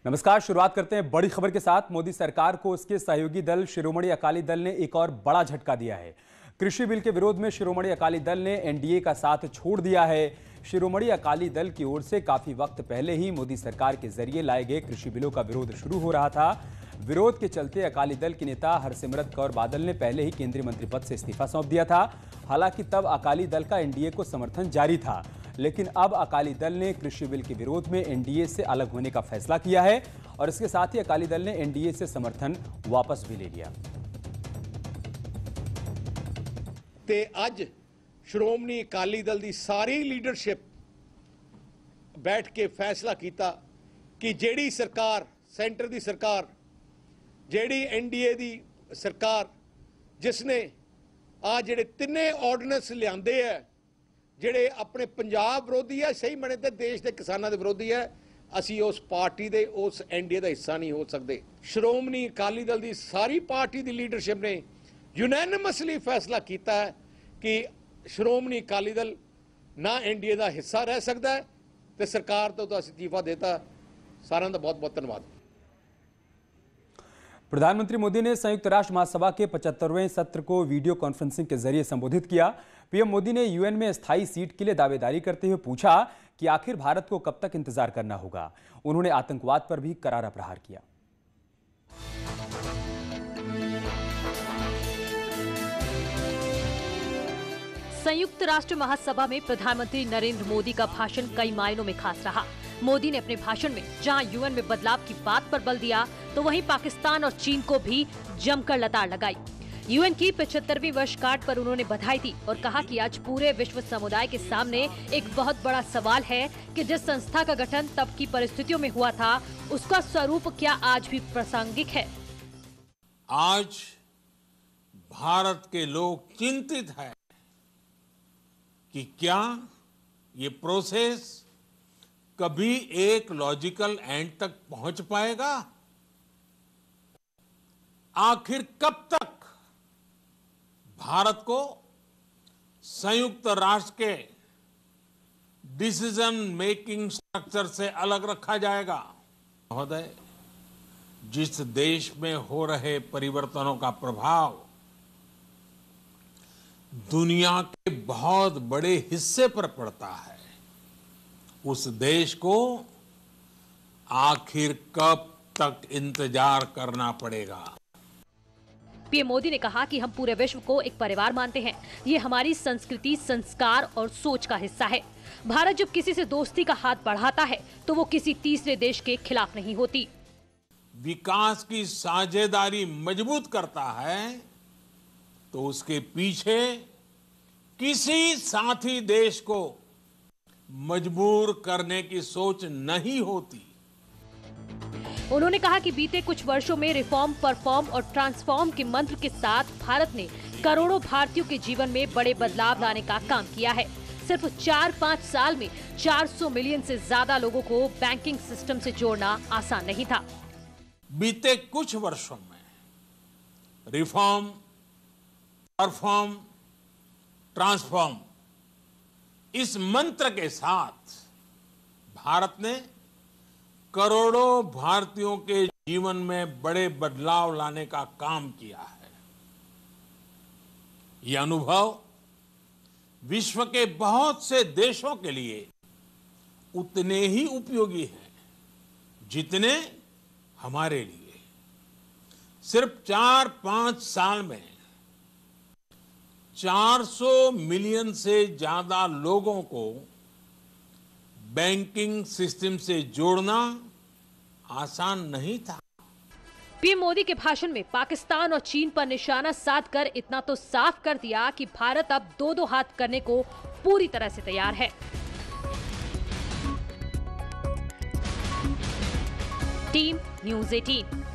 नमस्कार। शुरुआत करते हैं बड़ी खबर के साथ। मोदी सरकार को उसके सहयोगी दल शिरोमणि अकाली दल ने एक और बड़ा झटका दिया है। कृषि बिल के विरोध में शिरोमणि अकाली दल ने एनडीए का साथ छोड़ दिया है। शिरोमणि अकाली दल की ओर से काफी वक्त पहले ही मोदी सरकार के जरिए लाए गए कृषि बिलों का विरोध शुरू हो रहा था। विरोध के चलते अकाली दल की नेता हरसिमरत कौर बादल ने पहले ही केंद्रीय मंत्री पद से इस्तीफा सौंप दिया था। हालांकि तब अकाली दल का एनडीए को समर्थन जारी था, लेकिन अब अकाली दल ने कृषि बिल के विरोध में एनडीए से अलग होने का फैसला किया है और इसके साथ ही अकाली दल ने एनडीए से समर्थन वापस भी ले लिया। ते अज श्रोमणी अकाली दल की सारी लीडरशिप बैठ के फैसला किया कि जेड़ी सरकार सेंटर की सरकार, जेड़ी एनडीए की सरकार, जिसने आ जेड़े तिने ऑर्डीनेंस लियाते है, जेड़े अपने पंजाब विरोधी है, सही मने तो देश के किसानों के विरोधी है, असी उस पार्टी दे उस एनडीए का हिस्सा नहीं हो सकते। श्रोमणी अकाली दल की सारी पार्टी की लीडरशिप ने यूनैनिमसली फैसला किया है कि श्रोमणी अकाली दल ना एनडीए का हिस्सा रह सकता है, तो सरकार तो इस्तीफा देता। सारा का बहुत बहुत धन्यवाद। प्रधानमंत्री मोदी ने संयुक्त राष्ट्र महासभा के 75वें सत्र को वीडियो कॉन्फ्रेंसिंग के जरिए संबोधित किया। पीएम मोदी ने यूएन में स्थायी सीट के लिए दावेदारी करते हुए पूछा कि आखिर भारत को कब तक इंतजार करना होगा। उन्होंने आतंकवाद पर भी करारा प्रहार किया। संयुक्त राष्ट्र महासभा में प्रधानमंत्री नरेंद्र मोदी का भाषण कई मायनों में खास रहा। मोदी ने अपने भाषण में जहां यूएन में बदलाव की बात पर बल दिया, तो वहीं पाकिस्तान और चीन को भी जमकर लताड़ लगाई। यूएन की 75वीं वर्षगांठ पर उन्होंने बधाई दी और कहा कि आज पूरे विश्व समुदाय के सामने एक बहुत बड़ा सवाल है कि जिस संस्था का गठन तब की परिस्थितियों में हुआ था, उसका स्वरूप क्या आज भी प्रासंगिक है। आज भारत के लोग चिंतित हैं कि क्या ये प्रोसेस कभी एक लॉजिकल एंड तक पहुंच पाएगा। आखिर कब तक भारत को संयुक्त राष्ट्र के डिसीजन मेकिंग स्ट्रक्चर से अलग रखा जाएगा। महोदय, जिस देश में हो रहे परिवर्तनों का प्रभाव दुनिया के बहुत बड़े हिस्से पर पड़ता है, उस देश को आखिर कब तक इंतजार करना पड़ेगा। पीएम मोदी ने कहा कि हम पूरे विश्व को एक परिवार मानते हैं। ये हमारी संस्कृति, संस्कार और सोच का हिस्सा है। भारत जब किसी से दोस्ती का हाथ बढ़ाता है तो वो किसी तीसरे देश के खिलाफ नहीं होती। विकास की साझेदारी मजबूत करता है तो उसके पीछे किसी साथी देश को मजबूर करने की सोच नहीं होती। उन्होंने कहा कि बीते कुछ वर्षों में रिफॉर्म, परफॉर्म और ट्रांसफॉर्म के मंत्र के साथ भारत ने करोड़ों भारतीयों के जीवन में बड़े बदलाव लाने का काम किया है। सिर्फ 4-5 साल में 400 मिलियन से ज्यादा लोगों को बैंकिंग सिस्टम से जोड़ना आसान नहीं था। बीते कुछ वर्षों में रिफॉर्म, परफॉर्म, ट्रांसफॉर्म इस मंत्र के साथ भारत ने करोड़ों भारतीयों के जीवन में बड़े बदलाव लाने का काम किया है। यह अनुभव विश्व के बहुत से देशों के लिए उतने ही उपयोगी है जितने हमारे लिए। सिर्फ 4-5 साल में 400 मिलियन से ज्यादा लोगों को बैंकिंग सिस्टम से जोड़ना आसान नहीं था। पीएम मोदी के भाषण में पाकिस्तान और चीन पर निशाना साधकर इतना तो साफ कर दिया कि भारत अब दो हाथ करने को पूरी तरह से तैयार है। Team news 18।